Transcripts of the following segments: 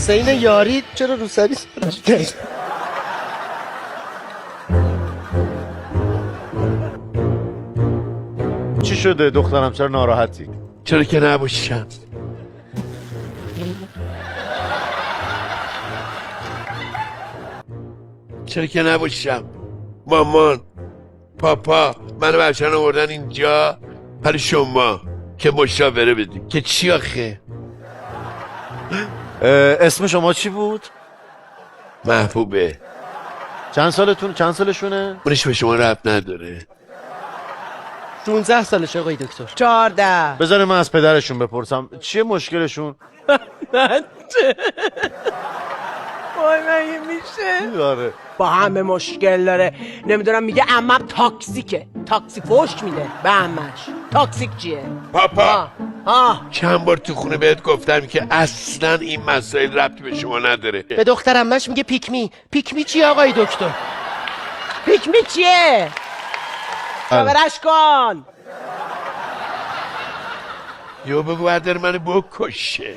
حسین یاری چرا روسری سرش کرد؟ چی شده دخترم چرا ناراحتی؟ چرا که نباشم. چرا که نباشم. مامان پاپا منو بچه‌ن آوردن اینجا برای شما که مشاوره بدی که چی آخه؟ اسم شما چی بود؟ محبوبه. چند سالشونه؟ اونش به شما ربط نداره. 16 سالشه آقای دکتر. 14. بذاره من از پدرشون بپرسم چیه مشکلشون؟ وای مگه میشه؟ آره. با همه مشکل داره. نمیدونم میگه عمم تاکسیکه، تاکسی فوش میده به عمش. تاکسیک چیه؟ پاپا ها چند بار تو خونه بهت گفتم که اصلا این مسائل ربطی به شما نداره. به دخترمش میگه پیکمی. پیکمی چیه آقای دکتر؟ پیکمی چیه؟ خبرش کن. یو بگو بردار منو بکشه.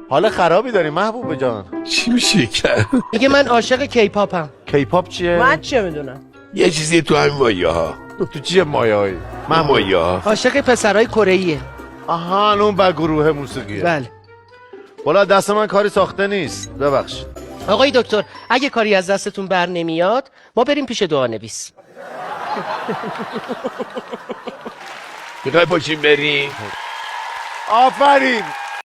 حال خرابی داری محبوب جان. چی میشه کرد؟ میگه من عاشق کیپاپم. کیپاپ چیه؟ من چه میدونم؟ یه چیزی تو همین مایه ها. تو چیه مایه‌ای؟ من مایه ها. عاشق پسرای کره‌ایه. آها اون با گروه موسیقیه. بله. والا دست من کاری ساخته نیست ببخشید. آقای دکتر اگه کاری از دستتون بر نمیاد ما بریم پیش دعانویس. میخوای پاشیم بریم؟ آفرین